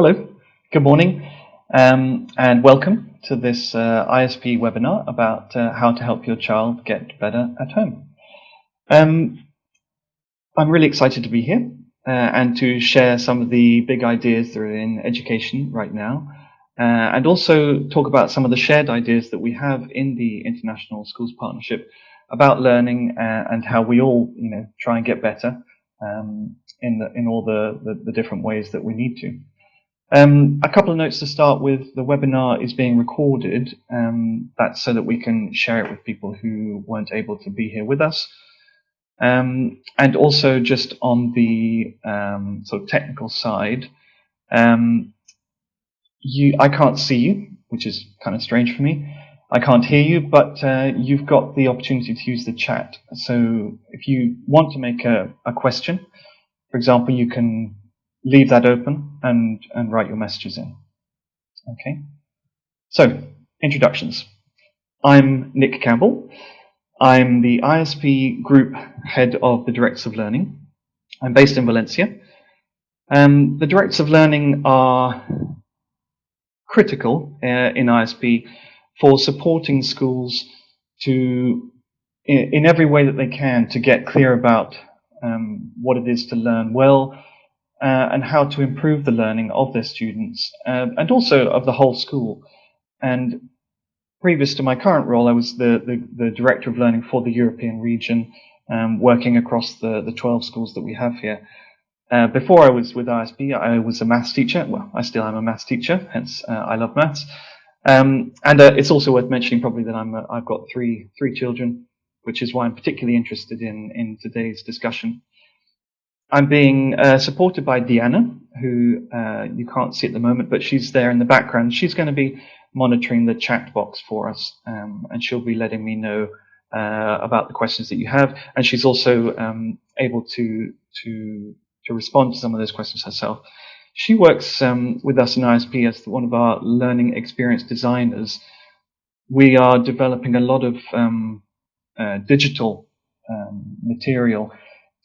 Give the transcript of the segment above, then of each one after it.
Hello, good morning, and welcome to this ISP webinar about how to help your child get better at home. I'm really excited to be here and to share some of the big ideas that are in education right now, and also talk about some of the shared ideas that we have in the International Schools Partnership about learning and how we all, try and get better in all the different ways that we need to. A couple of notes to start with. The webinar is being recorded. That's so that we can share it with people who weren't able to be here with us. And also just on the sort of technical side, I can't see you, which is kind of strange for me. I can't hear you, but you've got the opportunity to use the chat. So if you want to make a question, for example, you can leave that open and write your messages in. Okay. So, introductions. I'm Nick Campbell. I'm the ISP Group Head of the Directors of Learning. I'm based in Valencia. The Directors of Learning are critical in ISP for supporting schools to, in every way that they can, to get clear about what it is to learn well, and how to improve the learning of their students, and also of the whole school. And previous to my current role, I was the Director of Learning for the European region, working across the 12 schools that we have here. Before I was with ISP, I was a maths teacher. Well, I still am a maths teacher, hence I love maths. And it's also worth mentioning probably that I've got three children, which is why I'm particularly interested in today's discussion. I'm being supported by Diana, who you can't see at the moment, but she's there in the background. She's going to be monitoring the chat box for us, and she'll be letting me know about the questions that you have. And she's also able to respond to some of those questions herself. She works with us in ISP as one of our learning experience designers. We are developing a lot of digital material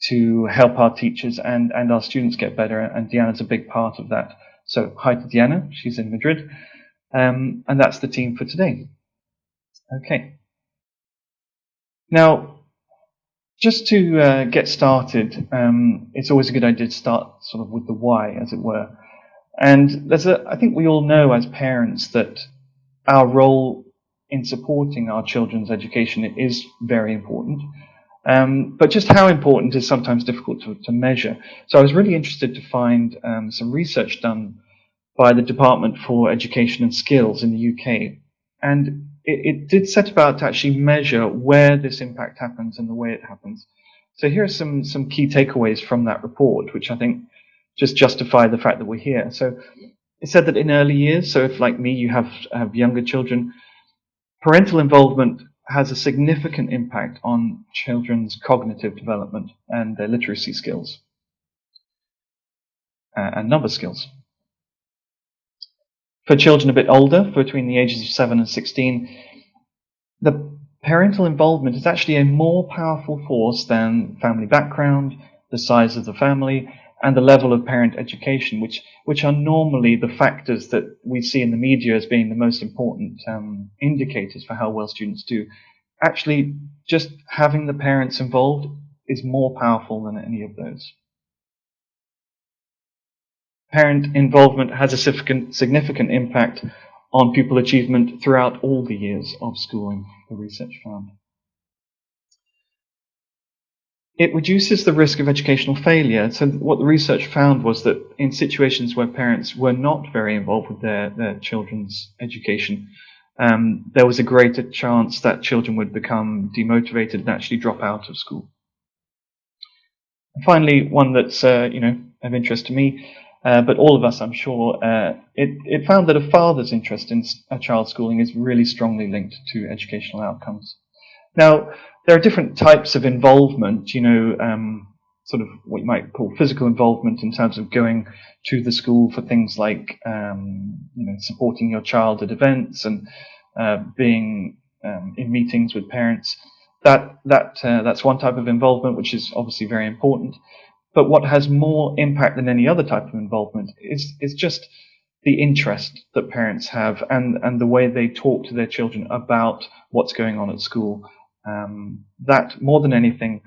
to help our teachers and our students get better, and Diana's a big part of that. So hi to Diana, she's in Madrid, and that's the team for today. Okay. Now, just to get started, it's always a good idea to start sort of with the why, as it were. And I think we all know as parents that our role in supporting our children's education is very important. But just how important is sometimes difficult to measure. So I was really interested to find some research done by the Department for Education and Skills in the UK. And it did set about to actually measure where this impact happens and the way it happens. So here are some key takeaways from that report, which I think just justify the fact that we're here. So it said that in early years, so if like me, you have younger children, parental involvement has a significant impact on children's cognitive development and their literacy skills and number skills. For children a bit older, between the ages of 7 and 16, the parental involvement is actually a more powerful force than family background, the size of the family, and the level of parent education, which are normally the factors that we see in the media as being the most important indicators for how well students do. Actually, just having the parents involved is more powerful than any of those. Parent involvement has a significant impact on pupil achievement throughout all the years of schooling, the research found. It reduces the risk of educational failure. So what the research found was that in situations where parents were not very involved with their children's education, there was a greater chance that children would become demotivated and actually drop out of school. And finally, one that's of interest to me, but all of us, I'm sure, it found that a father's interest in a child's schooling is really strongly linked to educational outcomes. Now, there are different types of involvement, sort of what you might call physical involvement in terms of going to the school for things like, supporting your child at events and being in meetings with parents. That's one type of involvement, which is obviously very important. But what has more impact than any other type of involvement is just the interest that parents have and the way they talk to their children about what's going on at school. That, more than anything,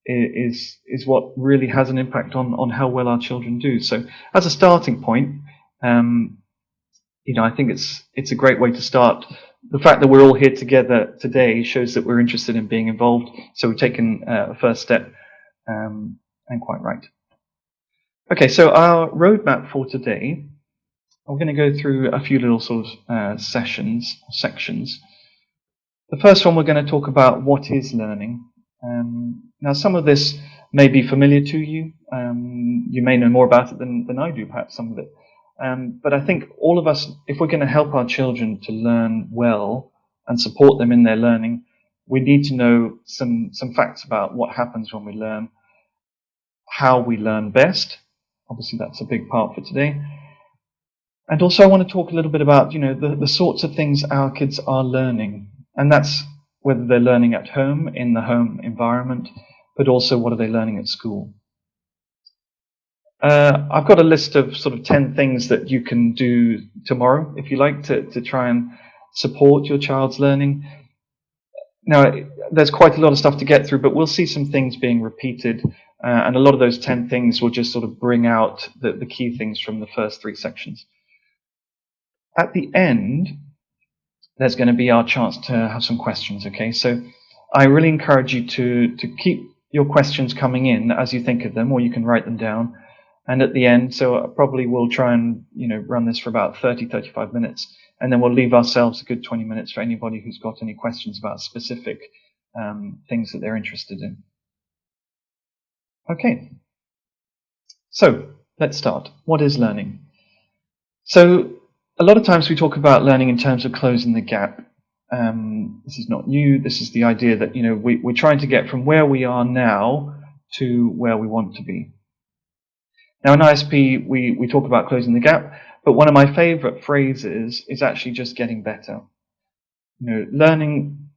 is what really has an impact on how well our children do. So as a starting point, I think it's a great way to start. The fact that we're all here together today shows that we're interested in being involved. So we've taken a first step, and quite right. Okay, so our roadmap for today, I'm going to go through a few little sort of sections. The first one, we're going to talk about what is learning. Now, some of this may be familiar to you. You may know more about it than I do, perhaps some of it. But I think all of us, if we're going to help our children to learn well and support them in their learning, we need to know some facts about what happens when we learn, how we learn best. Obviously, that's a big part for today. And also, I want to talk a little bit about, the sorts of things our kids are learning. And that's whether they're learning at home, in the home environment, but also what are they learning at school. I've got a list of sort of 10 things that you can do tomorrow, if you like, to try and support your child's learning. Now, there's quite a lot of stuff to get through, but we'll see some things being repeated, and a lot of those 10 things will just sort of bring out the key things from the first 3 sections. At the end, there's going to be our chance to have some questions, okay? So I really encourage you to keep your questions coming in as you think of them, or you can write them down. And at the end, so I probably will try and run this for about 30-35 minutes, and then we'll leave ourselves a good 20 minutes for anybody who's got any questions about specific things that they're interested in. Okay, so let's start. What is learning? So a lot of times we talk about learning in terms of closing the gap. This is not new. This is the idea that we're trying to get from where we are now to where we want to be. Now in ISP we talk about closing the gap, but one of my favorite phrases is actually just getting better. Learning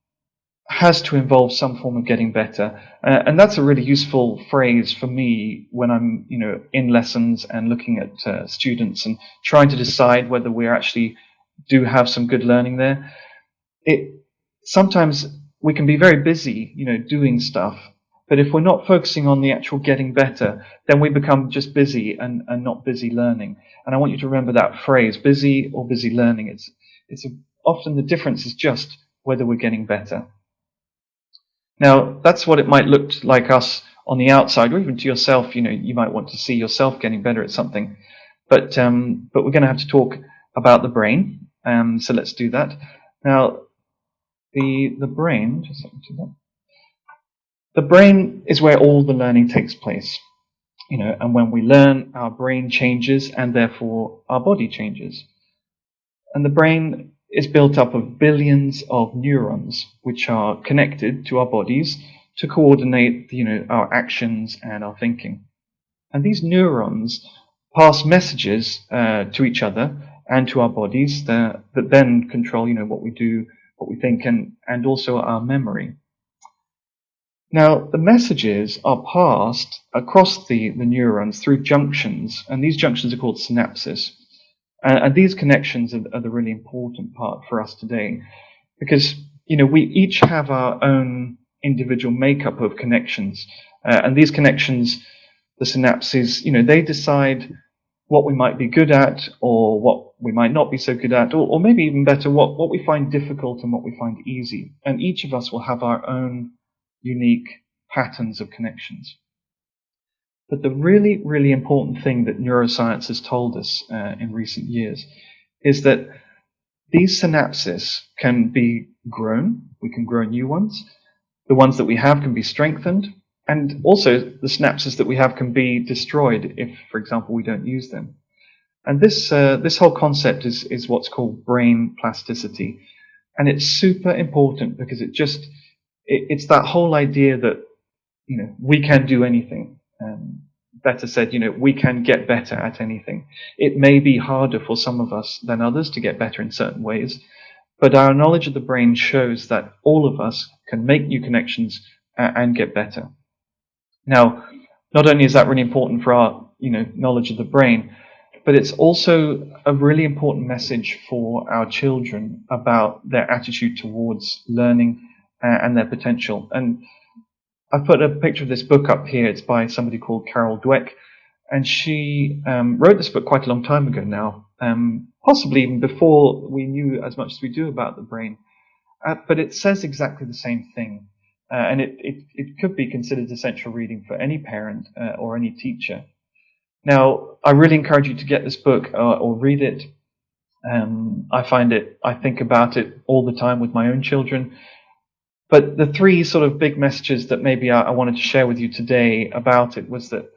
has to involve some form of getting better, and that's a really useful phrase for me when I'm in lessons and looking at students and trying to decide whether we actually do have some good learning there. Sometimes we can be very busy doing stuff, but if we're not focusing on the actual getting better, then we become just busy and not busy learning. And I want you to remember that phrase, busy or busy learning. Often the difference is just whether we're getting better. Now, that's what it might look like us on the outside, or even to yourself. You might want to see yourself getting better at something. But we're going to have to talk about the brain. So let's do that. Now, the brain, just a second to that. The brain is where all the learning takes place. And when we learn, our brain changes, and therefore our body changes. And the brain is built up of billions of neurons, which are connected to our bodies to coordinate, our actions and our thinking. And these neurons pass messages to each other and to our bodies that then control, what we do, what we think, and also our memory. Now, the messages are passed across the neurons through junctions, and these junctions are called synapses. And these connections are the really important part for us today, because we each have our own individual makeup of connections, and these connections, the synapses, they decide what we might be good at, or what we might not be so good at, or maybe even better, what we find difficult and what we find easy. And each of us will have our own unique patterns of connections. But the really, really important thing that neuroscience has told us in recent years is that these synapses can be grown. We can grow new ones. The ones that we have can be strengthened. And also the synapses that we have can be destroyed if, for example, we don't use them. And this whole concept is what's called brain plasticity. And it's super important because it's that whole idea that, we can do anything. Better said, we can get better at anything. It may be harder for some of us than others to get better in certain ways, but our knowledge of the brain shows that all of us can make new connections and get better. Now, Not only is that really important for our knowledge of the brain, but it's also a really important message for our children about their attitude towards learning and their potential. And I've put a picture of this book up here. It's by somebody called Carol Dweck, and she wrote this book quite a long time ago now, possibly even before we knew as much as we do about the brain. But it says exactly the same thing, and it could be considered essential reading for any parent or any teacher. Now, I really encourage you to get this book or read it. I think about it all the time with my own children. But the three sort of big messages that maybe I wanted to share with you today about it was that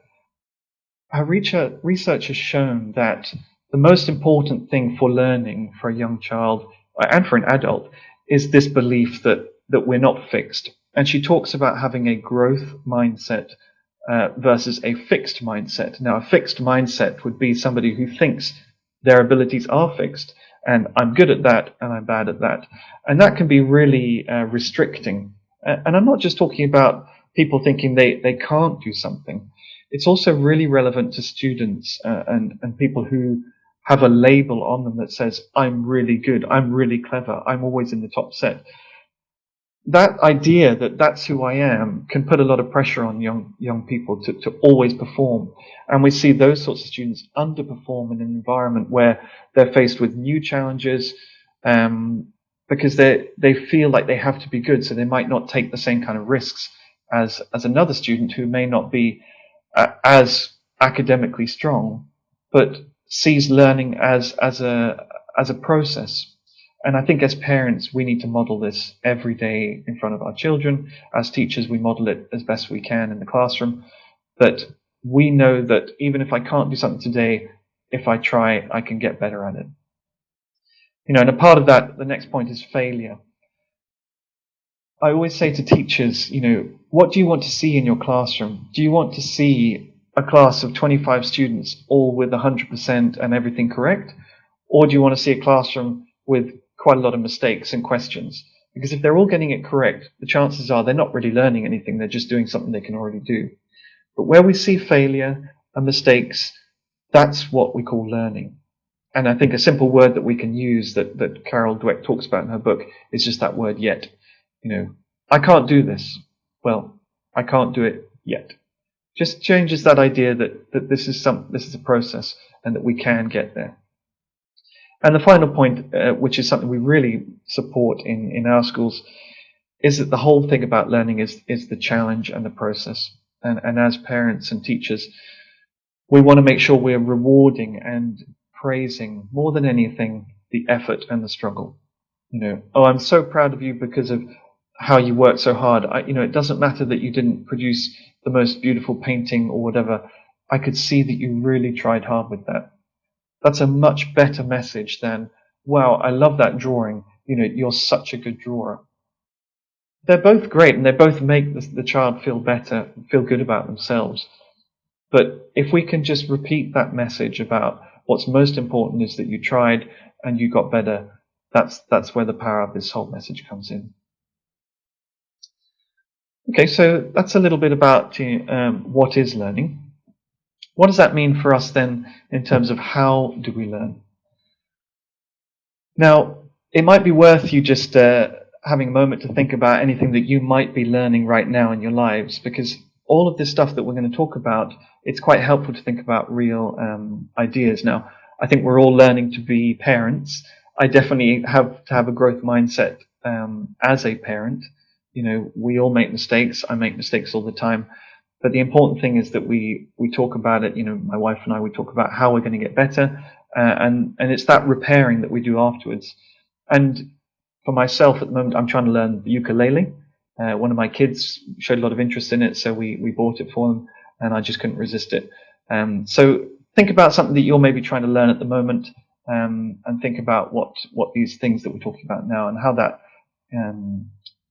our research has shown that the most important thing for learning for a young child and for an adult is this belief that we're not fixed. And she talks about having a growth mindset versus a fixed mindset. Now, a fixed mindset would be somebody who thinks their abilities are fixed, and I'm good at that, and I'm bad at that. And that can be really restricting. And I'm not just talking about people thinking they can't do something. It's also really relevant to students and people who have a label on them that says, I'm really good, I'm really clever, I'm always in the top set. That idea that that's who I am can put a lot of pressure on young people to always perform. And we see those sorts of students underperform in an environment where they're faced with new challenges because they feel like they have to be good, so they might not take the same kind of risks as another student who may not be as academically strong, but sees learning as a process. And I think as parents, we need to model this every day in front of our children. As teachers, we model it as best we can in the classroom. That we know that even if I can't do something today, if I try, I can get better at it. And a part of that, the next point is failure. I always say to teachers, what do you want to see in your classroom? Do you want to see a class of 25 students all with 100% and everything correct? Or do you want to see a classroom with quite a lot of mistakes and questions? Because if they're all getting it correct, the chances are they're not really learning anything, they're just doing something they can already do. But where we see failure and mistakes, that's what we call learning. And I think a simple word that we can use that Carol Dweck talks about in her book is just that word yet. I can't do this. Well, I can't do it yet. Just changes that idea that this is a process and that we can get there. And the final point, which is something we really support in our schools, is that the whole thing about learning is the challenge and the process. And as parents and teachers, we want to make sure we're rewarding and praising more than anything the effort and the struggle. I'm so proud of you because of how you worked so hard. It doesn't matter that you didn't produce the most beautiful painting or whatever. I could see that you really tried hard with that. That's a much better message than, wow, I love that drawing. You're such a good drawer. They're both great and they both make the child feel better, feel good about themselves. But if we can just repeat that message about what's most important is that you tried and you got better, that's where the power of this whole message comes in. Okay, so that's a little bit about what is learning. What does that mean for us then in terms of how do we learn? Now, it might be worth you just having a moment to think about anything that you might be learning right now in your lives, because all of this stuff that we're going to talk about, it's quite helpful to think about real ideas. Now, I think we're all learning to be parents. I definitely have to have a growth mindset as a parent. We all make mistakes. I make mistakes all the time. But the important thing is that we talk about it. My wife and I, we talk about how we're going to get better, and it's that repairing that we do afterwards. And for myself at the moment, I'm trying to learn the ukulele. One of my kids showed a lot of interest in it, so we bought it for them, and I just couldn't resist it. So think about something that you're maybe trying to learn at the moment, and think about what these things that we're talking about now and how that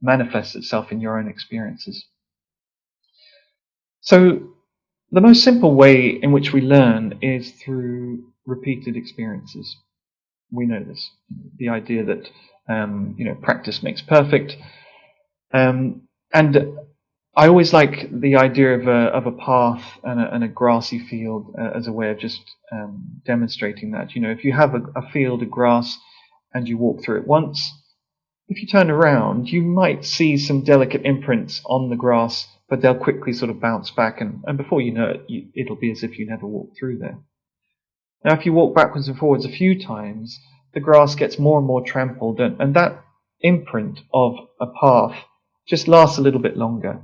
manifests itself in your own experiences. So the most simple way in which we learn is through repeated experiences. We know this. The idea that practice makes perfect. And I always like the idea of a path and a grassy field as a way of just demonstrating that. If you have a field of grass and you walk through it once, if you turn around, you might see some delicate imprints on the grass, but they'll quickly sort of bounce back, and before you know it, it'll be as if you never walked through there. Now, if you walk backwards and forwards a few times, the grass gets more and more trampled, and that imprint of a path just lasts a little bit longer.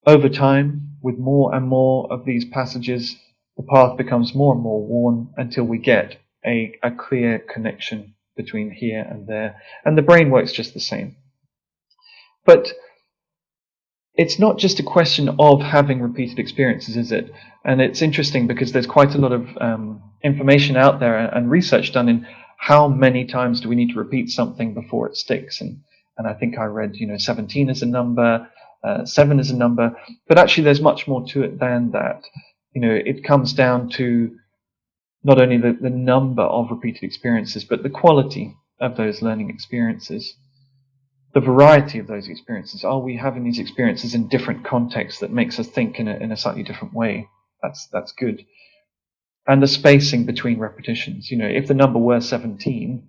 Over time, with more and more of these passages, the path becomes more and more worn until we get a clear connection between here and there. And the brain works just the same. But it's not just a question of having repeated experiences, is it? And it's interesting because there's quite a lot of information out there and research done in how many times do we need to repeat something before it sticks. And I think I read, 17 is a number, 7 is a number, but actually there's much more to it than that. It comes down to not only the number of repeated experiences, but the quality of those learning experiences. The variety of those experiences. Are we having these experiences in different contexts that makes us think in a slightly different way? That's good. And the spacing between repetitions. If the number were 17,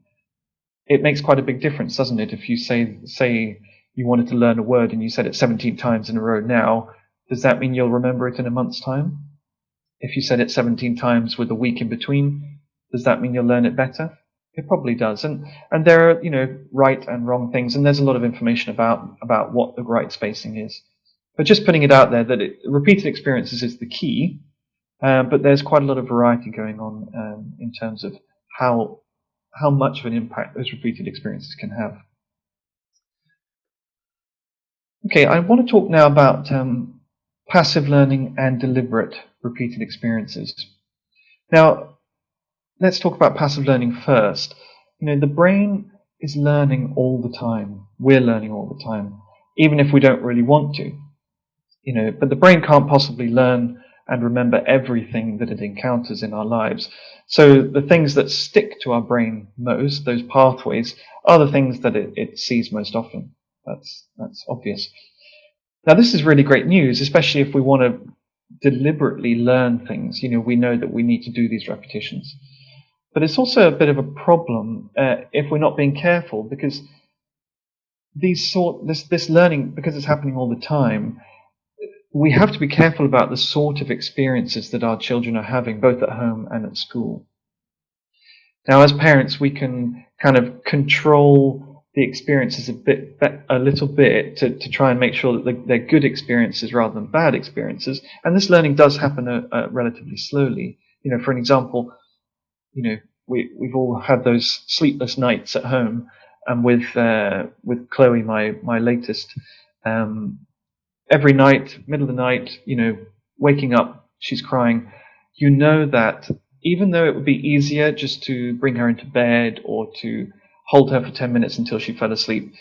it makes quite a big difference, doesn't it? If you say you wanted to learn a word and you said it 17 times in a row now, does that mean you'll remember it in a month's time? If you said it 17 times with a week in between, does that mean you'll learn it better? It probably does. And there are, right and wrong things, and there's a lot of information about what the right spacing is. But just putting it out there that repeated experiences is the key, but there's quite a lot of variety going on in terms of how much of an impact those repeated experiences can have. Okay, I want to talk now about passive learning and deliberate repeated experiences. Now, let's talk about passive learning first. The brain is learning all the time. We're learning all the time, even if we don't really want to. But the brain can't possibly learn and remember everything that it encounters in our lives. So the things that stick to our brain most, those pathways, are the things that it sees most often. That's obvious. Now, this is really great news, especially if we want to deliberately learn things. We know that we need to do these repetitions. But it's also a bit of a problem if we're not being careful, because this learning, because it's happening all the time, we have to be careful about the sort of experiences that our children are having, both at home and at school. Now, as parents, we can kind of control the experiences a little bit to try and make sure that they're good experiences rather than bad experiences. And this learning does happen relatively slowly. For an example, we've all had those sleepless nights at home, and with Chloe, my latest, every night, middle of the night, waking up, she's crying. That even though it would be easier just to bring her into bed or to hold her for 10 minutes until she fell asleep,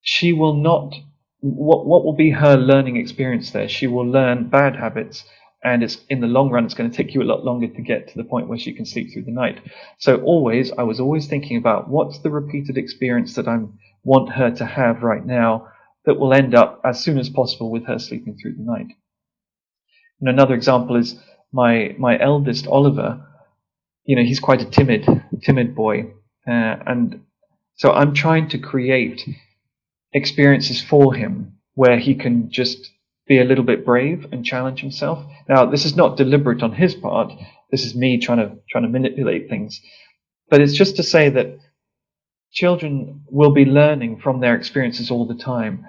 she will not. What will be her learning experience there? She will learn bad habits. And in the long run, it's going to take you a lot longer to get to the point where she can sleep through the night. So I was always thinking about what's the repeated experience that I want her to have right now that will end up as soon as possible with her sleeping through the night. And another example is my eldest, Oliver. He's quite a timid boy. And so I'm trying to create experiences for him where he can just be a little bit brave and challenge himself. Now, this is not deliberate on his part. This is me trying to manipulate things. But it's just to say that children will be learning from their experiences all the time,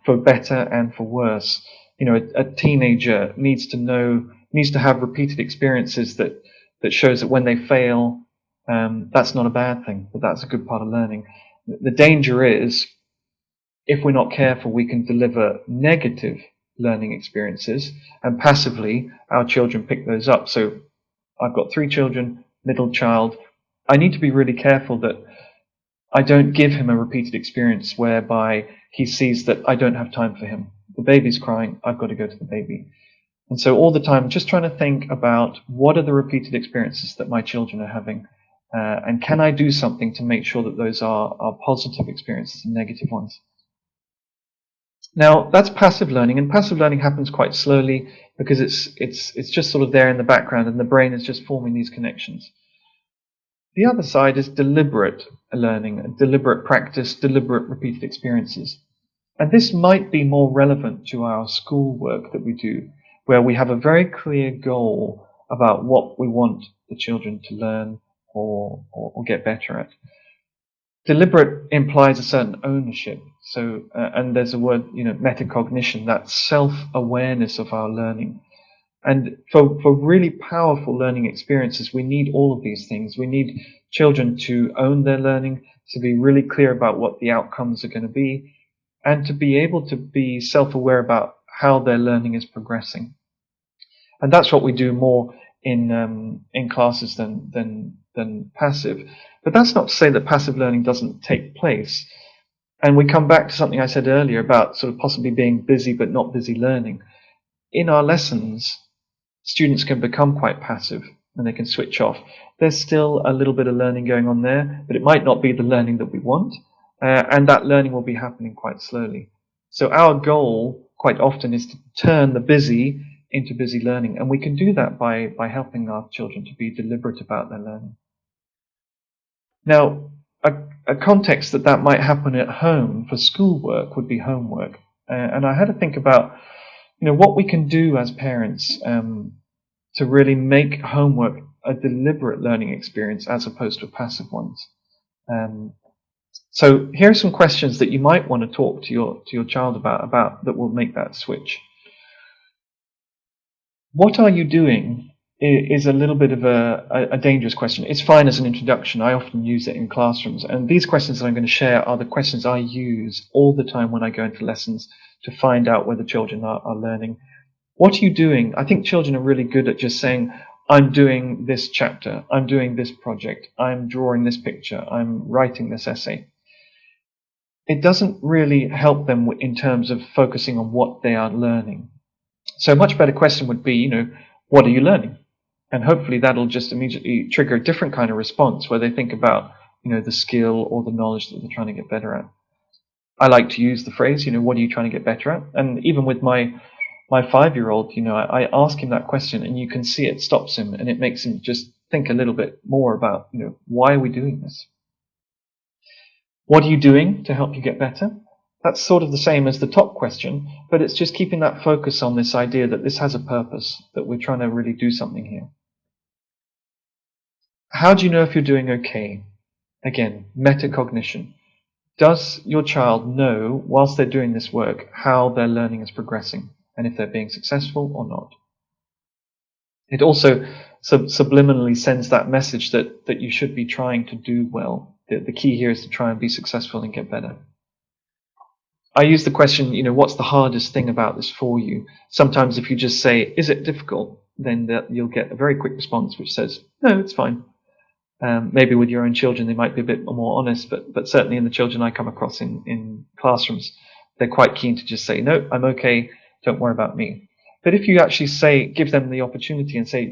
for better and for worse. A teenager needs to have repeated experiences that shows that when they fail, that's not a bad thing, but that's a good part of learning. The danger is, if we're not careful, we can deliver negative learning experiences, and passively our children pick those up. So I've got 3 children, middle child. I need to be really careful that I don't give him a repeated experience whereby he sees that I don't have time for him. The baby's crying, I've got to go to the baby. And so all the time, just trying to think about what are the repeated experiences that my children are having, and can I do something to make sure that those are positive experiences and negative ones. Now, that's passive learning, and passive learning happens quite slowly because it's just sort of there in the background, and the brain is just forming these connections. The other side is deliberate learning, deliberate practice, deliberate repeated experiences. And this might be more relevant to our schoolwork that we do, where we have a very clear goal about what we want the children to learn or get better at. Deliberate implies a certain ownership. So, and there's a word, metacognition, that self-awareness of our learning. And for really powerful learning experiences, we need all of these things. We need children to own their learning, to be really clear about what the outcomes are going to be, and to be able to be self-aware about how their learning is progressing. And that's what we do more in classes than passive. But that's not to say that passive learning doesn't take place. And we come back to something I said earlier about sort of possibly being busy but not busy learning. In our lessons, students can become quite passive and they can switch off. There's still a little bit of learning going on there, but it might not be the learning that we want, and that learning will be happening quite slowly. So our goal quite often is to turn the busy into busy learning, and we can do that by helping our children to be deliberate about their learning. Now, a context that might happen at home for schoolwork would be homework, and I had to think about what we can do as parents to really make homework a deliberate learning experience as opposed to passive ones. So here are some questions that you might want to talk to your child about that will make that switch. What are you doing is a little bit of a dangerous question. It's fine as an introduction. I often use it in classrooms. And these questions that I'm going to share are the questions I use all the time when I go into lessons to find out whether children are learning. What are you doing? I think children are really good at just saying, I'm doing this chapter, I'm doing this project, I'm drawing this picture, I'm writing this essay. It doesn't really help them in terms of focusing on what they are learning. So a much better question would be, what are you learning? And hopefully that'll just immediately trigger a different kind of response where they think about, the skill or the knowledge that they're trying to get better at. I like to use the phrase, what are you trying to get better at? And even with my 5-year-old, I ask him that question, and you can see it stops him, and it makes him just think a little bit more about, why are we doing this? What are you doing to help you get better? That's sort of the same as the top question, but it's just keeping that focus on this idea that this has a purpose, that we're trying to really do something here. How do you know if you're doing okay? Again, metacognition. Does your child know, whilst they're doing this work, how their learning is progressing, and if they're being successful or not? It also subliminally sends that message that you should be trying to do well. The key here is to try and be successful and get better. I use the question, what's the hardest thing about this for you? Sometimes if you just say, is it difficult? Then you'll get a very quick response which says, no, it's fine. Maybe with your own children, they might be a bit more honest, but certainly in the children I come across in classrooms, they're quite keen to just say, no, I'm okay, don't worry about me. But if you actually give them the opportunity and say,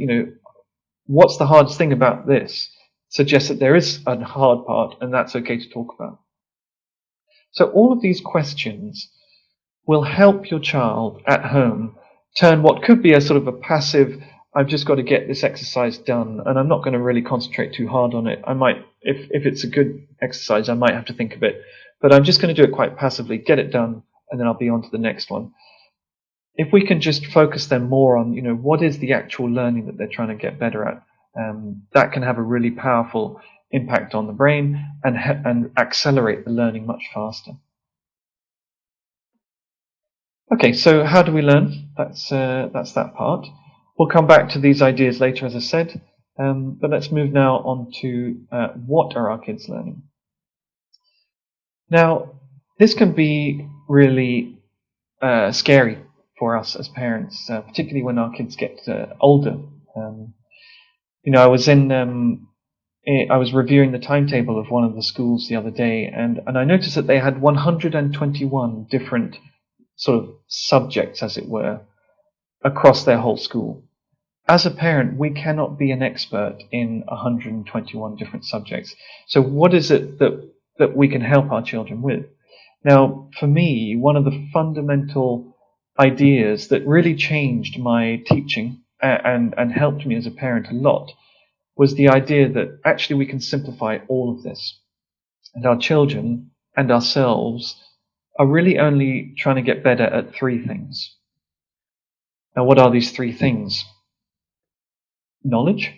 what's the hardest thing about this? Suggest that there is a hard part, and that's okay to talk about. So all of these questions will help your child at home turn what could be a sort of a passive, I've just got to get this exercise done, and I'm not going to really concentrate too hard on it. I might, if it's a good exercise, I might have to think a bit, but I'm just going to do it quite passively, get it done, and then I'll be on to the next one. If we can just focus them more on, what is the actual learning that they're trying to get better at, that can have a really powerful impact on the brain and accelerate the learning much faster. Okay, so how do we learn? That's that part. We'll come back to these ideas later, as I said, but let's move now on to what are our kids learning? Now, this can be really scary for us as parents, particularly when our kids get older. I was reviewing the timetable of one of the schools the other day, and I noticed that they had 121 different sort of subjects, as it were, across their whole school. As a parent, we cannot be an expert in 121 different subjects. So what is it that we can help our children with? Now, for me, one of the fundamental ideas that really changed my teaching and helped me as a parent a lot was the idea that actually we can simplify all of this. And our children and ourselves are really only trying to get better at three things. Now, what are these three things? Knowledge.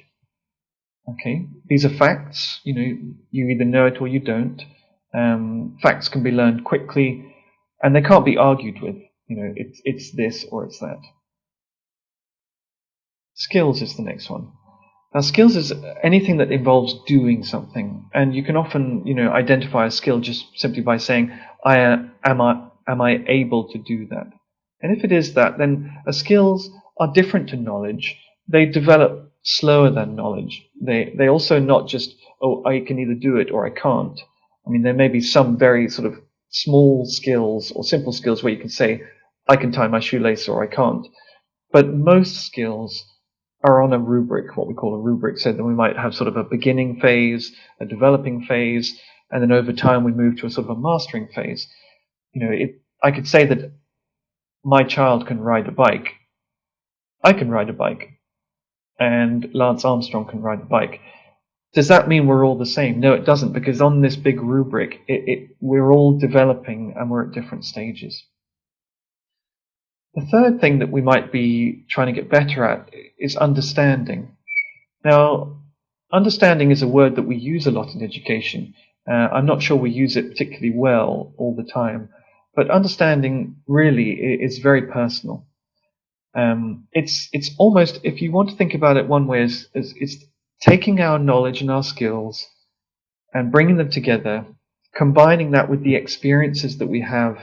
Okay, these are facts. You either know it or you don't. Facts can be learned quickly, and they can't be argued with. It's this or it's that. Skills is the next one. Now, skills is anything that involves doing something, and you can often, identify a skill just simply by saying, am I able to do that?" And if it is that, then skills are different to knowledge. They develop slower than knowledge. They also not just, oh, I can either do it or I can't. I mean, there may be some very sort of small skills or simple skills where you can say, I can tie my shoelace or I can't. But most skills are on a rubric, what we call a rubric, so that we might have sort of a beginning phase, a developing phase, and then over time we move to a sort of a mastering phase. I could say that my child can ride a bike. I can ride a bike, and Lance Armstrong can ride a bike. Does that mean we're all the same? No, it doesn't, because on this big rubric, we're all developing and we're at different stages. The third thing that we might be trying to get better at is understanding. Now, understanding is a word that we use a lot in education. I'm not sure we use it particularly well all the time, but understanding really is very personal. It's almost, if you want to think about it one way, is it's taking our knowledge and our skills and bringing them together, combining that with the experiences that we have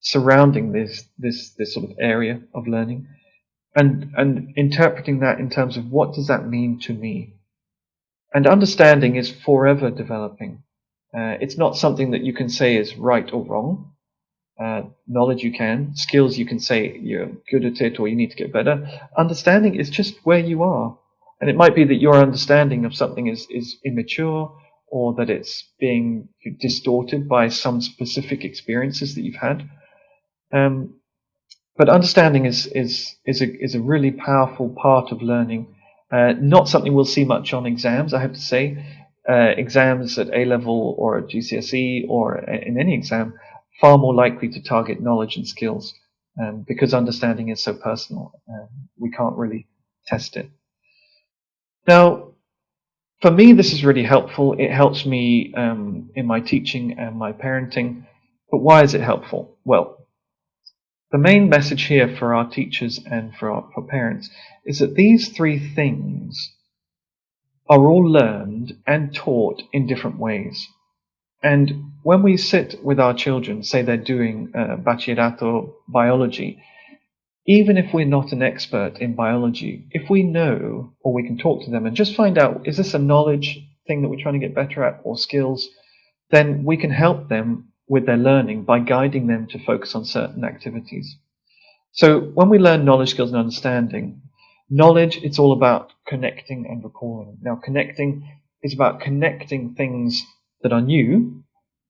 surrounding this sort of area of learning, and interpreting that in terms of what does that mean to me. And understanding is forever developing. It's not something that you can say is right or wrong. Knowledge you can, skills you can say you're good at it or you need to get better. Understanding is just where you are. And it might be that your understanding of something is immature, or that it's being distorted by some specific experiences that you've had. But understanding is a really powerful part of learning. Not something we'll see much on exams, I have to say. Exams at A-level or at GCSE or in any exam, far more likely to target knowledge and skills, because understanding is so personal. We can't really test it. Now, for me, this is really helpful. It helps me in my teaching and my parenting. But why is it helpful? Well, the main message here for our teachers and for parents is that these three things are all learned and taught in different ways. And when we sit with our children, say they're doing bachillerato biology, even if we're not an expert in biology, if we know, or we can talk to them and just find out, is this a knowledge thing that we're trying to get better at, or skills, then we can help them with their learning by guiding them to focus on certain activities. So when we learn knowledge, skills, and understanding, knowledge, it's all about connecting and recalling. Now, connecting is about connecting things that are new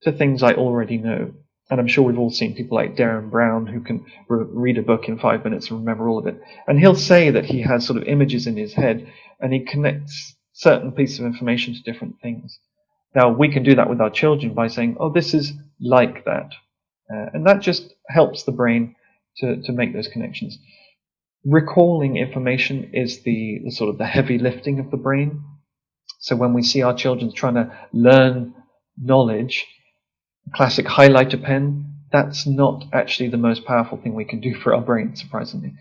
to things I already know. And I'm sure we've all seen people like Darren Brown who can read a book in 5 minutes and remember all of it. And he'll say that he has sort of images in his head and he connects certain pieces of information to different things. Now, we can do that with our children by saying, oh, this is like that. And that just helps the brain to make those connections. Recalling information is the sort of the heavy lifting of the brain. So when we see our children trying to learn knowledge, classic highlighter pen, that's not actually the most powerful thing we can do for our brain, surprisingly.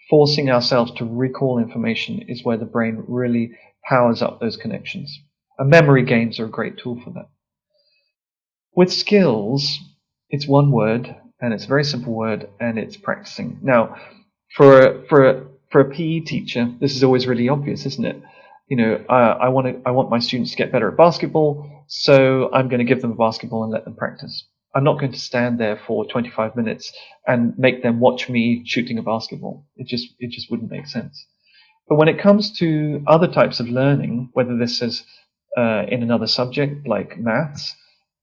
Forcing ourselves to recall information is where the brain really powers up those connections. And memory games are a great tool for that. With skills, it's one word, and it's a very simple word, and it's practicing. Now, for a PE teacher, this is always really obvious, isn't it? I want my students to get better at basketball, so I'm going to give them a basketball and let them practice. I'm not going to stand there for 25 minutes and make them watch me shooting a basketball. It just wouldn't make sense. But when it comes to other types of learning, whether this is in another subject like maths,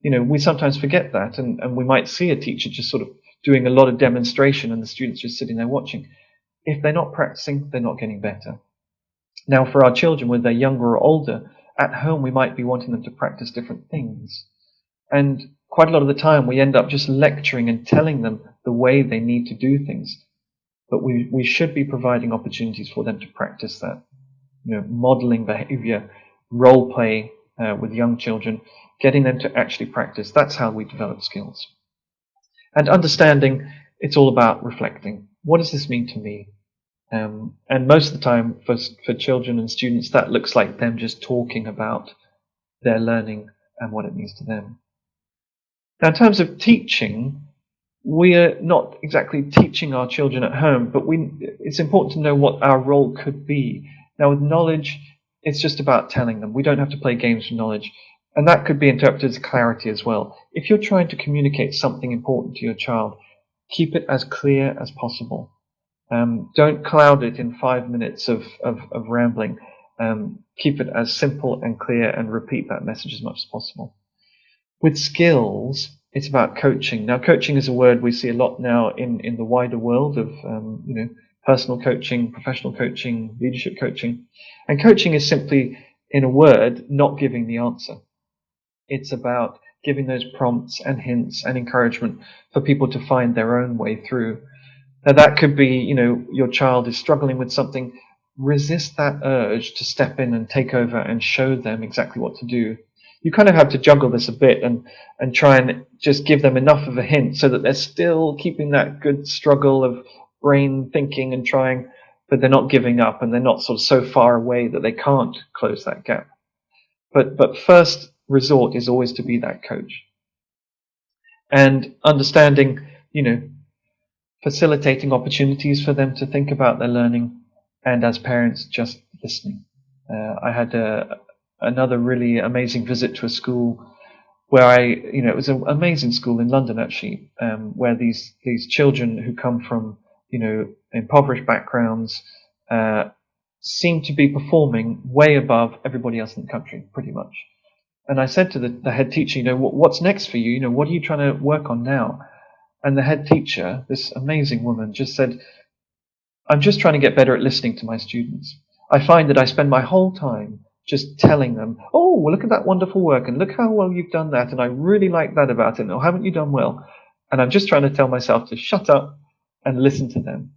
we sometimes forget that, and we might see a teacher just sort of doing a lot of demonstration and the students just sitting there watching. If they're not practicing, they're not getting better. Now, for our children, whether they're younger or older, at home we might be wanting them to practice different things. And quite a lot of the time we end up just lecturing and telling them the way they need to do things. But we should be providing opportunities for them to practice that. Modeling behavior, role play with young children, getting them to actually practice. That's how we develop skills. And understanding, it's all about reflecting. What does this mean to me? And most of the time for children and students, that looks like them just talking about their learning and what it means to them. Now, in terms of teaching, we are not exactly teaching our children at home, but it's important to know what our role could be. Now, with knowledge, it's just about telling them. We don't have to play games with knowledge. And that could be interpreted as clarity as well. If you're trying to communicate something important to your child, keep it as clear as possible. Don't cloud it in 5 minutes of rambling. Keep it as simple and clear and repeat that message as much as possible. With skills, it's about coaching. Now, coaching is a word we see a lot now in the wider world of personal coaching, professional coaching, leadership coaching. And coaching is simply, in a word, not giving the answer. It's about giving those prompts and hints and encouragement for people to find their own way through. Now, that could be, your child is struggling with something. Resist that urge to step in and take over and show them exactly what to do. You kind of have to juggle this a bit and try and just give them enough of a hint so that they're still keeping that good struggle of brain thinking and trying, but they're not giving up and they're not sort of so far away that they can't close that gap. But first resort is always to be that coach. And understanding, facilitating opportunities for them to think about their learning, and as parents, just listening. I had another really amazing visit to a school where it was an amazing school in London actually, where these children who come from, impoverished backgrounds seem to be performing way above everybody else in the country, pretty much. And I said to the head teacher, what's next for you? What are you trying to work on now? And the head teacher, this amazing woman, just said, I'm just trying to get better at listening to my students. I find that I spend my whole time just telling them, oh, well, look at that wonderful work, and look how well you've done that, and I really like that about it, or haven't you done well? And I'm just trying to tell myself to shut up and listen to them,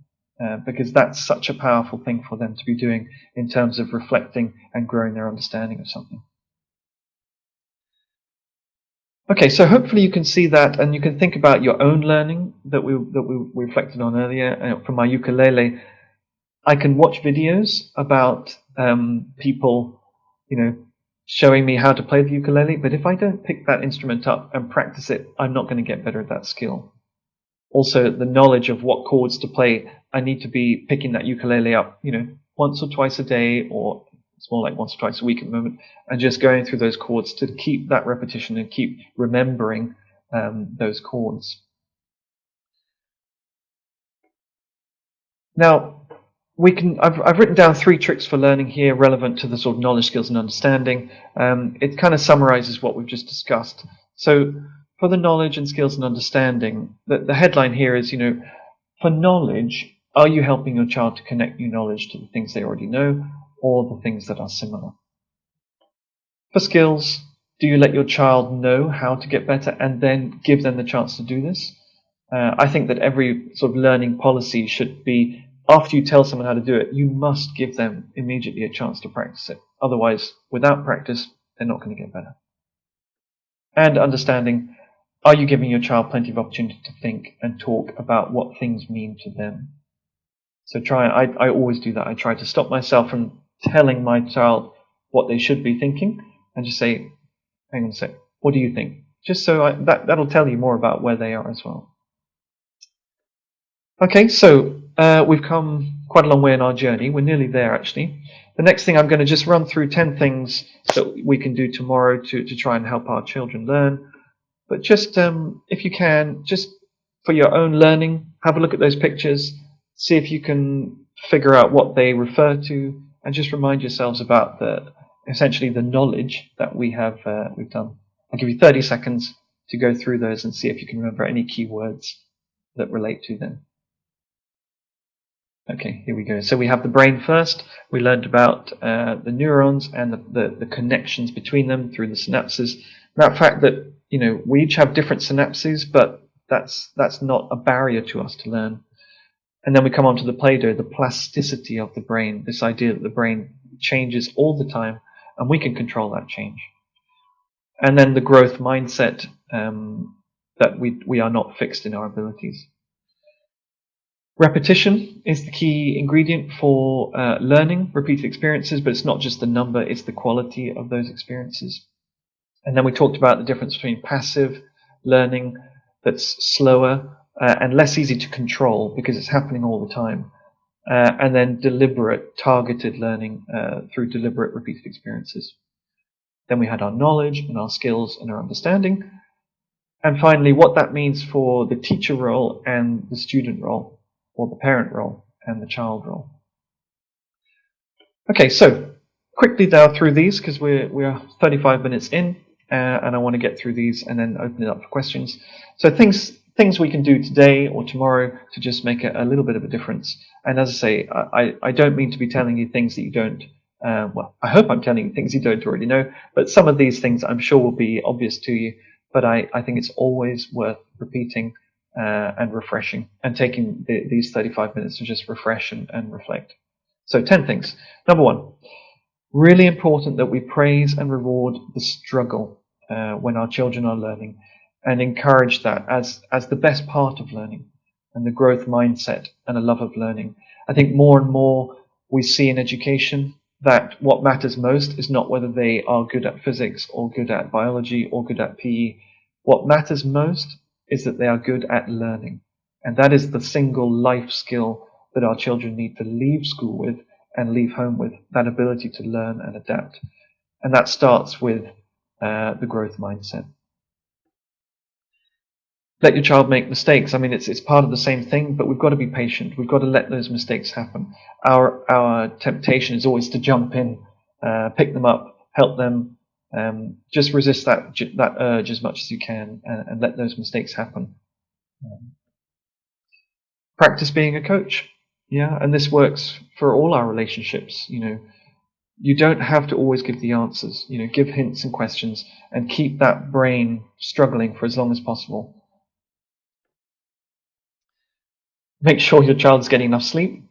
because that's such a powerful thing for them to be doing in terms of reflecting and growing their understanding of something. Okay, so hopefully you can see that, and you can think about your own learning that we reflected on earlier from my ukulele. I can watch videos about people, showing me how to play the ukulele, but if I don't pick that instrument up and practice it, I'm not going to get better at that skill. Also, the knowledge of what chords to play, I need to be picking that ukulele up, once or twice a day, or it's more like once or twice a week at the moment, and just going through those chords to keep that repetition and keep remembering those chords. Now, I've written down 3 tricks for learning here relevant to the sort of knowledge, skills, and understanding. It kind of summarizes what we've just discussed. So for the knowledge and skills and understanding, the headline here is, for knowledge, are you helping your child to connect new knowledge to the things they already know, or the things that are similar? For skills, do you let your child know how to get better and then give them the chance to do this? I think that every sort of learning policy should be, after you tell someone how to do it, you must give them immediately a chance to practice it. Otherwise, without practice, they're not going to get better. And understanding, are you giving your child plenty of opportunity to think and talk about what things mean to them? So I always do that. I try to stop myself from telling my child what they should be thinking and just say, hang on a sec, what do you think? Just so that'll tell you more about where they are as well. Okay, so we've come quite a long way in our journey. We're nearly there, actually. The next thing, I'm going to just run through 10 things that we can do tomorrow to try and help our children learn. But just, if you can, just for your own learning, have a look at those pictures, see if you can figure out what they refer to, and just remind yourselves about essentially the knowledge that we've done. I'll give you 30 seconds to go through those and see if you can remember any keywords that relate to them. Okay, here we go. So we have the brain first. We learned about the neurons and the connections between them through the synapses. That fact that we each have different synapses, but that's not a barrier to us to learn. And then we come on to the Play-Doh, the plasticity of the brain, this idea that the brain changes all the time and we can control that change. And then the growth mindset, that we are not fixed in our abilities. Repetition is the key ingredient for learning, repeated experiences, but it's not just the number, it's the quality of those experiences. And then we talked about the difference between passive learning that's slower and less easy to control because it's happening all the time, and then deliberate, targeted learning through deliberate, repeated experiences. Then we had our knowledge and our skills and our understanding. And finally, what that means for the teacher role and the student role, or the parent role and the child role. Okay, so quickly dial through these because we're 35 minutes in, and I want to get through these and then open it up for questions. So things we can do today or tomorrow to just make a little bit of a difference. And as I say, I don't mean to be telling you things that you don't. Well, I hope I'm telling you things you don't already know, but some of these things I'm sure will be obvious to you. But I think it's always worth repeating and refreshing and taking these 35 minutes to just refresh and reflect. So 10 things. Number one, really important that we praise and reward the struggle when our children are learning and encourage that as the best part of learning and the growth mindset and a love of learning. I think more and more we see in education that what matters most is not whether they are good at physics or good at biology or good at PE. What matters most is that they are good at learning. And that is the single life skill that our children need to leave school with and leave home with, that ability to learn and adapt. And that starts with the growth mindset. Let your child make mistakes. I mean, it's part of the same thing, but we've got to be patient. We've got to let those mistakes happen. Our temptation is always to jump in, pick them up, help them. Just resist that urge as much as you can, and let those mistakes happen. Practice being a coach. Yeah, and this works for all our relationships. You don't have to always give the answers. Give hints and questions, and keep that brain struggling for as long as possible. Make sure your child's getting enough sleep.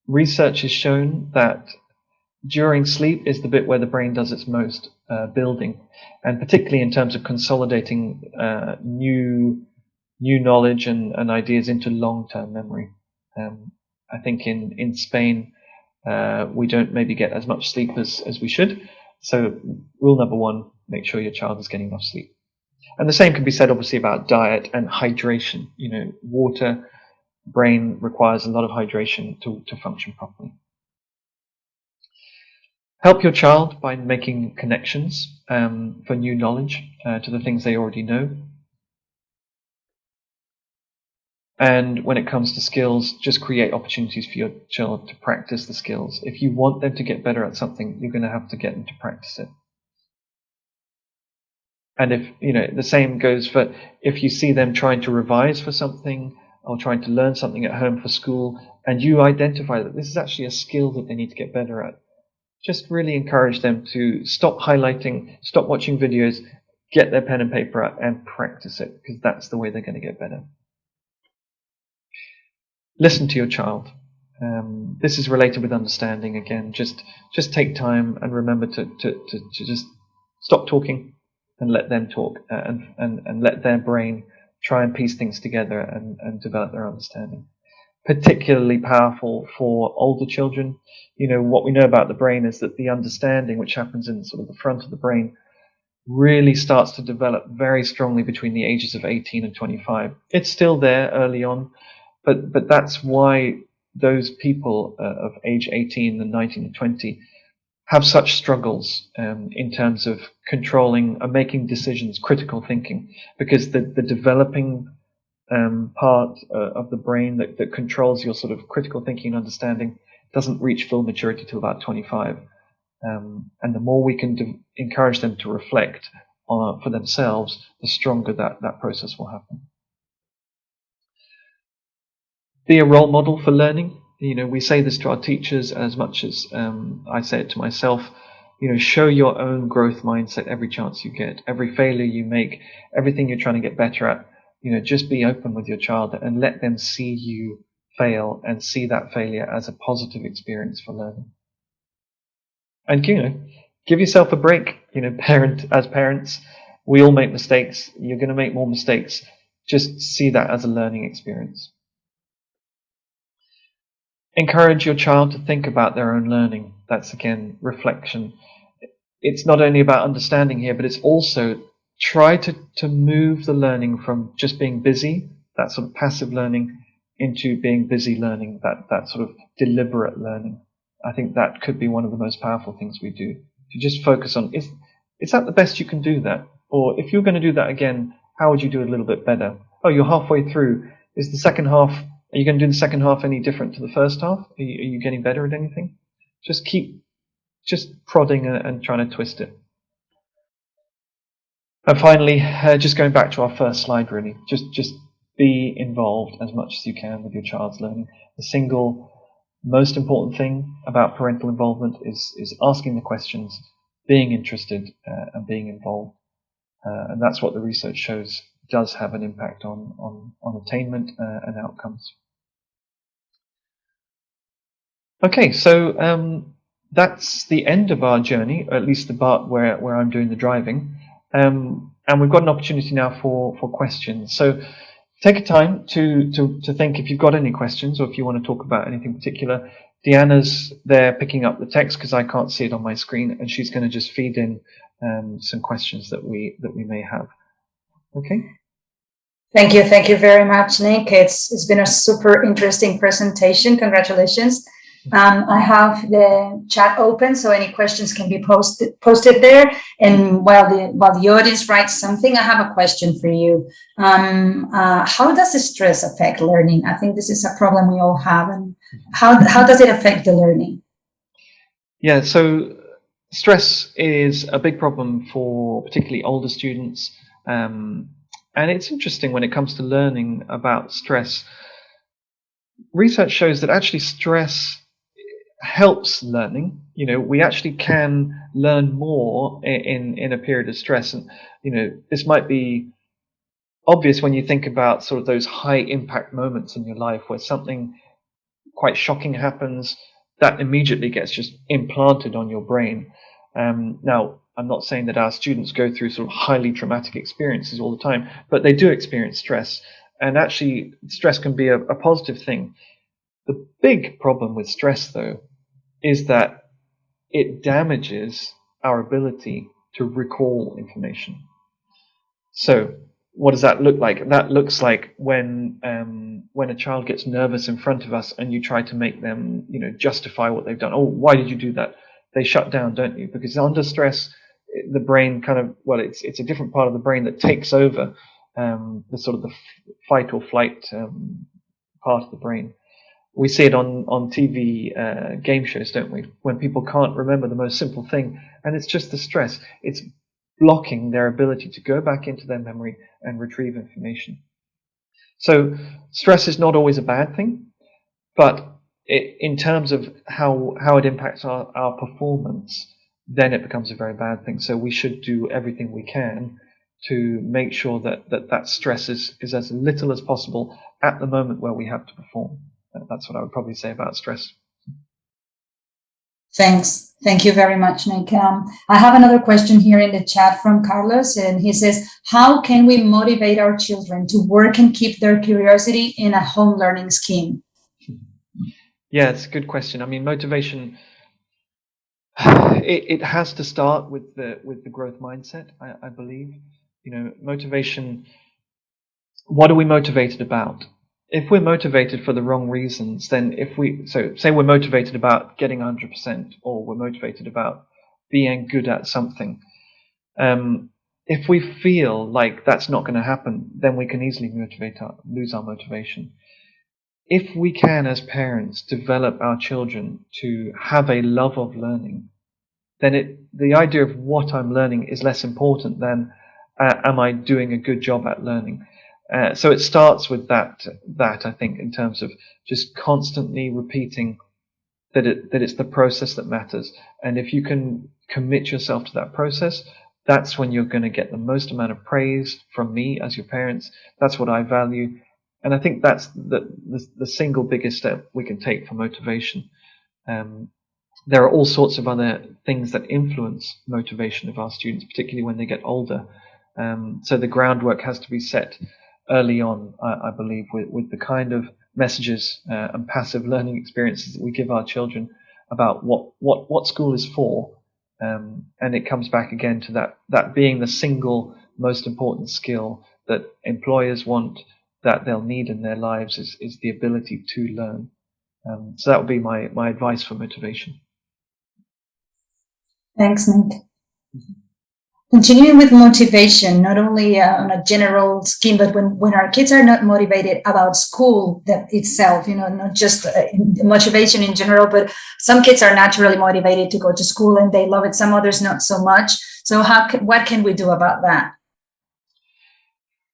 Research has shown that during sleep is the bit where the brain does its most building, and particularly in terms of consolidating new knowledge and ideas into long-term memory. I think in Spain we don't maybe get as much sleep as we should. So rule number one, make sure your child is getting enough sleep. And the same can be said obviously about diet and hydration. Water, brain requires a lot of hydration to function properly. Help your child by making connections for new knowledge to the things they already know. And when it comes to skills, just create opportunities for your child to practice the skills. If you want them to get better at something, you're going to have to get them to practice it. And if, the same goes for if you see them trying to revise for something or trying to learn something at home for school, and you identify that this is actually a skill that they need to get better at, just really encourage them to stop highlighting, stop watching videos, get their pen and paper out and practice it, because that's the way they're going to get better. Listen to your child. This is related with understanding again. Just take time and remember to just stop talking and let them talk, and let their brain try and piece things together and develop their understanding. Particularly powerful for older children. What we know about the brain is that the understanding, which happens in sort of the front of the brain, really starts to develop very strongly between the ages of 18 and 25. It's still there early on, but that's why those people of age 18 and 19 and 20 have such struggles in terms of controlling and making decisions, critical thinking, because the developing part of the brain that controls your sort of critical thinking and understanding doesn't reach full maturity till about 25. And the more we can encourage them to reflect for themselves, the stronger that process will happen. Be a role model for learning. We say this to our teachers as much as I say it to myself. Show your own growth mindset every chance you get, every failure you make, everything you're trying to get better at. Just be open with your child and let them see you fail and see that failure as a positive experience for learning. And give yourself a break. As parents, we all make mistakes. You're going to make more mistakes. Just see that as a learning experience. Encourage your child to think about their own learning. That's, again, reflection. It's not only about understanding here, but it's also try to move the learning from just being busy, that sort of passive learning, into being busy learning, that sort of deliberate learning. I think that could be one of the most powerful things we do. To just focus on, is that the best you can do that? Or if you're going to do that again, how would you do it a little bit better? Oh, you're halfway through. Is the second half, are you going to do the second half any different to the first half? Are you getting better at anything? Just keep prodding and trying to twist it. And finally, just going back to our first slide, really, just be involved as much as you can with your child's learning. The single most important thing about parental involvement is asking the questions, being interested, and being involved. And that's what the research shows does have an impact on attainment and outcomes. Okay, so that's the end of our journey, or at least the part where I'm doing the driving. And we've got an opportunity now for questions. So take a time to think if you've got any questions or if you want to talk about anything particular. Deanna's there picking up the text because I can't see it on my screen, and she's going to just feed in some questions that we may have. Okay. Thank you very much, Nick. It's been a super interesting presentation. Congratulations. I have the chat open, so any questions can be posted there. And while the audience writes something, I have a question for you. How does the stress affect learning? I think this is a problem we all have. And how does it affect the learning? Yeah, so stress is a big problem for particularly older students. And it's interesting when it comes to learning about stress. Research shows that actually stress helps learning. We actually can learn more in a period of stress. And, this might be obvious when you think about sort of those high impact moments in your life where something quite shocking happens that immediately gets just implanted on your brain. Now, I'm not saying that our students go through sort of highly traumatic experiences all the time, but they do experience stress. And actually, stress can be a positive thing. The big problem with stress, though, is that it damages our ability to recall information. So what does that look like? That looks like when a child gets nervous in front of us and you try to make them, justify what they've done. Oh, why did you do that? They shut down, don't you? Because under stress, the brain it's a different part of the brain that takes over the sort of the fight or flight part of the brain. We see it on TV game shows, don't we? When people can't remember the most simple thing, and it's just the stress. It's blocking their ability to go back into their memory and retrieve information. So stress is not always a bad thing, but in terms of how it impacts our performance, then it becomes a very bad thing. So we should do everything we can to make sure that stress is as little as possible at the moment where we have to perform. That's what I would probably say about stress. Thanks. Thank you very much, Nick. I have another question here in the chat from Carlos, and he says, how can we motivate our children to work and keep their curiosity in a home learning scheme? Yeah, it's a good question. I mean, motivation, it has to start with the growth mindset, I believe. Motivation, what are we motivated about? If we're motivated for the wrong reasons, then say we're motivated about getting 100%, or we're motivated about being good at something, if we feel like that's not going to happen, then we can easily lose our motivation. If we can, as parents, develop our children to have a love of learning, then the idea of what I'm learning is less important than am I doing a good job at learning. So it starts with that I think, in terms of just constantly repeating that it's the process that matters. And if you can commit yourself to that process, that's when you're going to get the most amount of praise from me as your parents. That's what I value. And I think that's the single biggest step we can take for motivation. There are all sorts of other things that influence motivation of our students, particularly when they get older. So the groundwork has to be set early on, I believe, with the kind of messages and passive learning experiences that we give our children about what school is for. And it comes back again to that being the single most important skill that employers want, that they'll need in their lives, is the ability to learn. So that would be my advice for motivation. Thanks, Nick. Continuing with motivation, not only on a general scheme, but when our kids are not motivated about school itself, not just motivation in general, but some kids are naturally motivated to go to school and they love it. Some others not so much. So what can we do about that?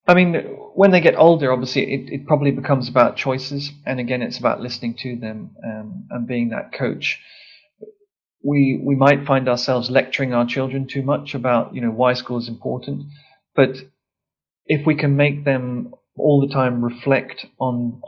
I mean, when they get older, obviously, it probably becomes about choices. And again, it's about listening to them and being that coach. We might find ourselves lecturing our children too much about, why school is important. But if we can make them all the time reflect on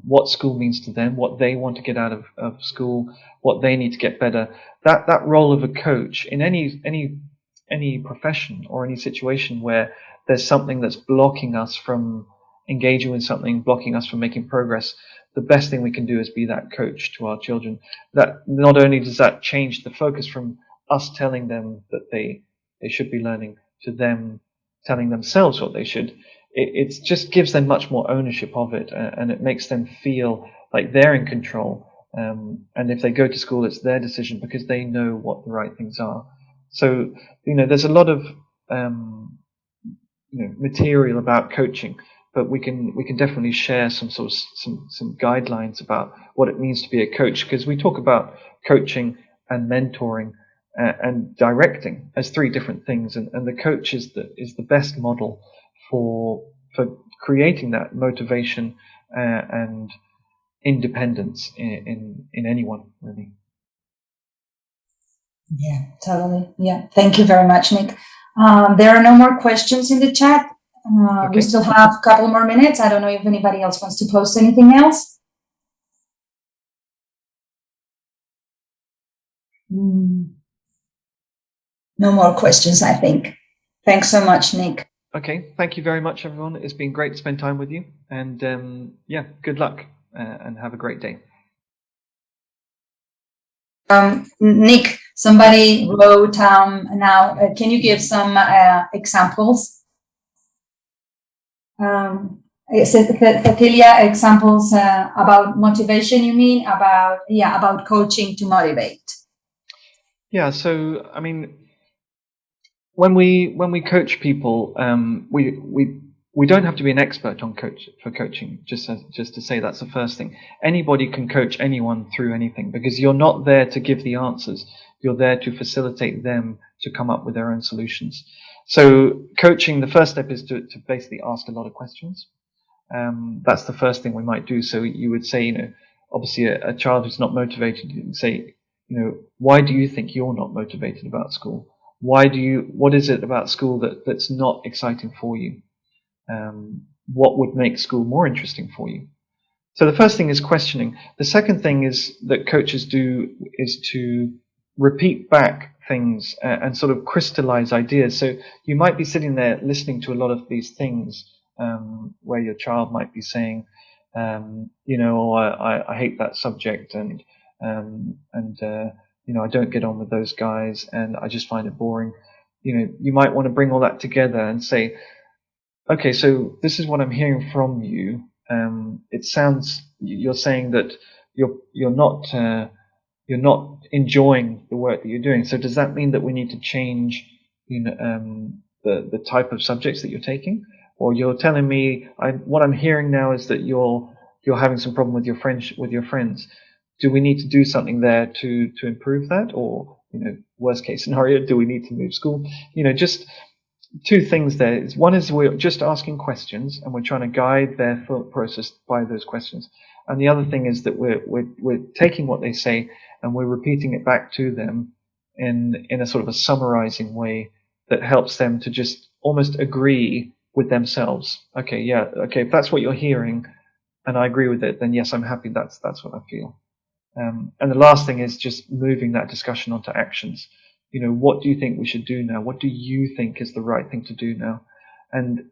what school means to them, what they want to get out of school, what they need to get better, that role of a coach in any profession or any situation where there's something that's blocking us from engaging with something, blocking us from making progress, the best thing we can do is be that coach to our children. That not only does that change the focus from us telling them that they should be learning to them telling themselves what they should, it just gives them much more ownership of it, and it makes them feel like they're in control. And if they go to school, it's their decision because they know what the right things are. So, there's a lot of material about coaching, but we can definitely share some guidelines about what it means to be a coach, because we talk about coaching and mentoring and directing as three different things, and the coach is the best model for creating that motivation and independence in anyone, really. Yeah, totally. Yeah, thank you very much, Nick. There are no more questions in the chat. Okay. We still have a couple more minutes. I don't know if anybody else wants to post anything else. No more questions, I think. Thanks so much, Nick. Okay, thank you very much, everyone. It's been great to spend time with you, and good luck and have a great day. Nick, somebody wrote now, can you give some examples? Cecilia, examples about motivation, you mean? About coaching to motivate. Yeah, so I mean, when we coach people, we don't have to be an expert for coaching. Just to say, that's the first thing. Anybody can coach anyone through anything, because you're not there to give the answers. You're there to facilitate them to come up with their own solutions. So coaching, the first step is to basically ask a lot of questions. That's the first thing we might do. So you would say, obviously a child who's not motivated, you would say, why do you think you're not motivated about school? What is it about school that's not exciting for you? What would make school more interesting for you? So the first thing is questioning. The second thing is that coaches do is to repeat back things and sort of crystallize ideas. So you might be sitting there listening to a lot of these things where your child might be saying, I hate that subject, and I don't get on with those guys, and I just find it boring. You might want to bring all that together and say, okay, so this is what I'm hearing from you. It sounds you're saying that you're not enjoying the work that you're doing. So does that mean that we need to change, the type of subjects that you're taking? Or you're telling me what I'm hearing now is that you're having some problem with your friends. Do we need to do something there to improve that, or worst case scenario, do we need to move school? Just two things there. One is we're just asking questions and we're trying to guide their thought process by those questions. And the other thing is that we're taking what they say and we're repeating it back to them in a sort of a summarizing way that helps them to just almost agree with themselves. Okay, if that's what you're hearing and I agree with it, then yes, I'm happy. That's what I feel. And the last thing is just moving that discussion onto actions. What do you think we should do now? What do you think is the right thing to do now? And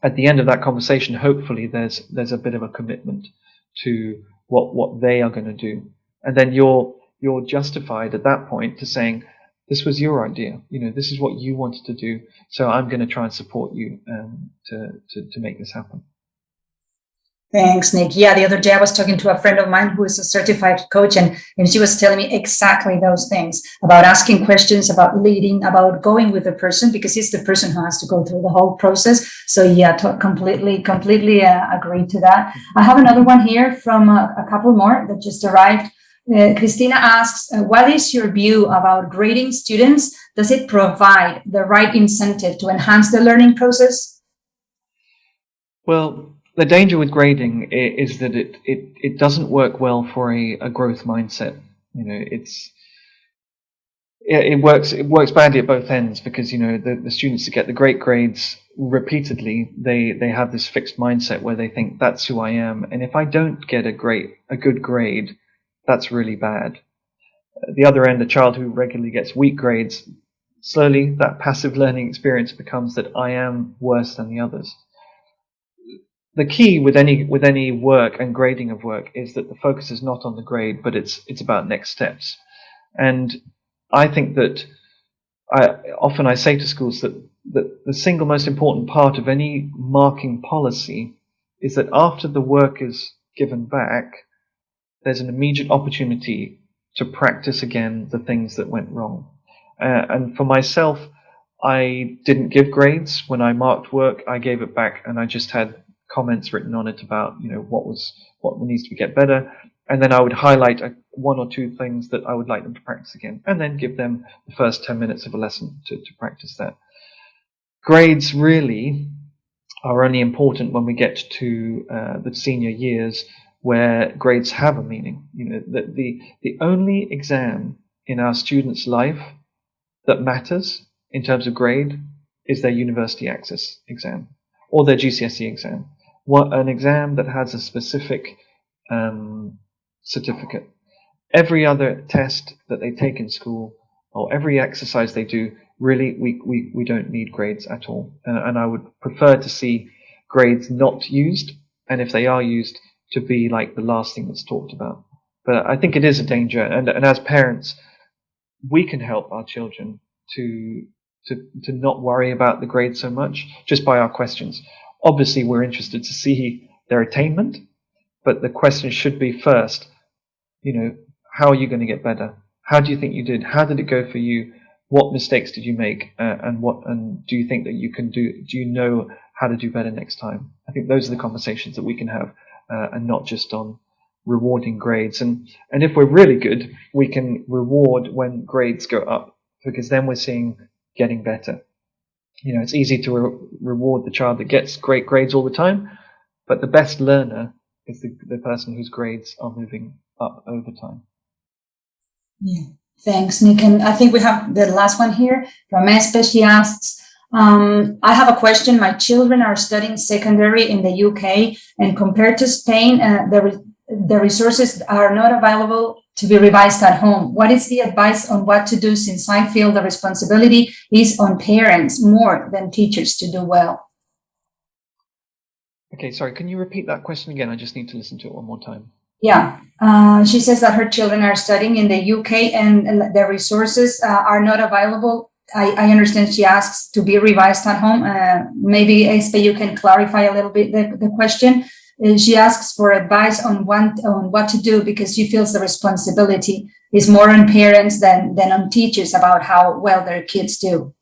at the end of that conversation, hopefully there's a bit of a commitment to what they are going to do. And then you're justified at that point to saying, this was your idea. This is what you wanted to do. So I'm going to try and support you to make this happen. Thanks, Nick. Yeah, the other day I was talking to a friend of mine who is a certified coach, and she was telling me exactly those things about asking questions, about leading, about going with the person, because it's the person who has to go through the whole process. So yeah, completely agree to that. I have another one here from a couple more that just arrived. Christina asks, what is your view about grading students? Does it provide the right incentive to enhance the learning process? Well, the danger with grading is that it doesn't work well for a growth mindset. It works badly at both ends because the students that get the great grades repeatedly, they have this fixed mindset where they think that's who I am, and if I don't get a good grade, that's really bad. At the other end, a child who regularly gets weak grades, slowly that passive learning experience becomes that I am worse than the others. The key with any work and grading of work is that the focus is not on the grade, but it's about next steps. And I think that I say to schools that the single most important part of any marking policy is that after the work is given back, there's an immediate opportunity to practice again the things that went wrong. And for myself, I didn't give grades when I marked work. I gave it back, and I just had comments written on it about what needs to get better, and then I would highlight one or two things that I would like them to practice again, and then give them the first 10 minutes of a lesson to practice that. Grades really are only important when we get to the senior years, where grades have a meaning. The only exam in our students' life that matters in terms of grade is their university access exam or their GCSE exam. An exam that has a specific certificate. Every other test that they take in school or every exercise they do, really, we don't need grades at all. And I would prefer to see grades not used, and if they are used, to be like the last thing that's talked about. But I think it is a danger, and as parents, we can help our children to not worry about the grades so much just by our questions. Obviously, we're interested to see their attainment, but the question should be first, how are you going to get better? How do you think you did? How did it go for you? What mistakes did you make? And do you think that you can do you know how to do better next time? I think those are the conversations that we can have, and not just on rewarding grades. And if we're really good, we can reward when grades go up, because then we're seeing getting better. It's easy to reward the child that gets great grades all the time, but the best learner is the person whose grades are moving up over time. Yeah, thanks, Nick. And I think we have the last one here from Espe. She asks, I have a question. My children are studying secondary in the UK, and compared to Spain, the resources are not available to be revised at home. What is the advice on what to do, since I feel the responsibility is on parents more than teachers to do well? Okay, sorry, can you repeat that question again? I just need to listen to it one more time. Yeah, she says that her children are studying in the UK and the resources are not available. I understand she asks to be revised at home. Maybe, Espe, you can clarify a little bit the question. She asks for advice on what to do, because she feels the responsibility is more on parents than on teachers about how well their kids do.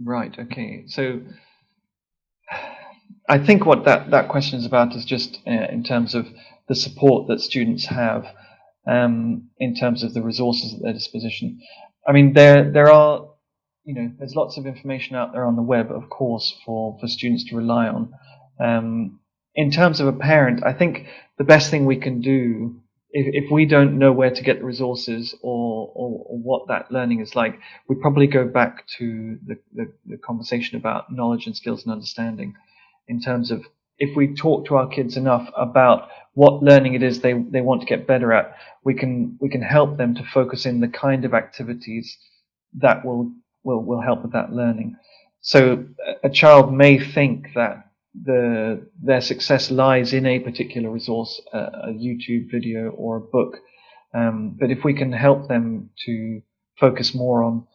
Right. Okay. So I think what that question is about is just in terms of the support that students have, in terms of the resources at their disposition. I mean, there are, there's lots of information out there on the web, of course, for students to rely on. In terms of a parent, I think the best thing we can do, if we don't know where to get the resources or what that learning is like, we probably go back to the conversation about knowledge and skills and understanding, in terms of, if we talk to our kids enough about what learning it is they want to get better at, we can help them to focus in the kind of activities that will help with that learning. So a child may think that their success lies in a particular resource, a YouTube video or a book, but if we can help them to focus more on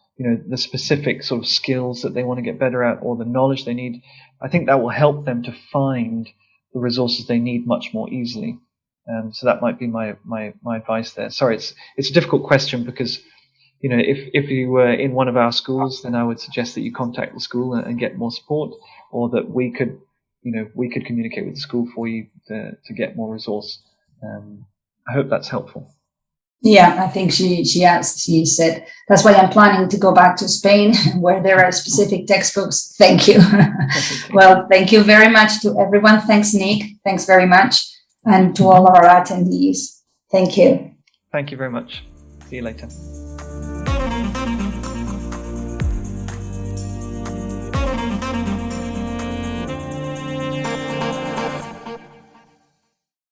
the specific sort of skills that they want to get better at, or the knowledge they need, I think that will help them to find the resources they need much more easily. So that might be my advice there. Sorry, it's a difficult question, because if you were in one of our schools, then I would suggest that you contact the school and get more support, or that we could communicate with the school for you to get more resource. I hope that's helpful. Yeah, I think she said, that's why I'm planning to go back to Spain, where there are specific textbooks. Thank you. Well, thank you very much to everyone. Thanks, Nick. Thanks very much. And to all of our attendees. Thank you. Thank you very much. See you later.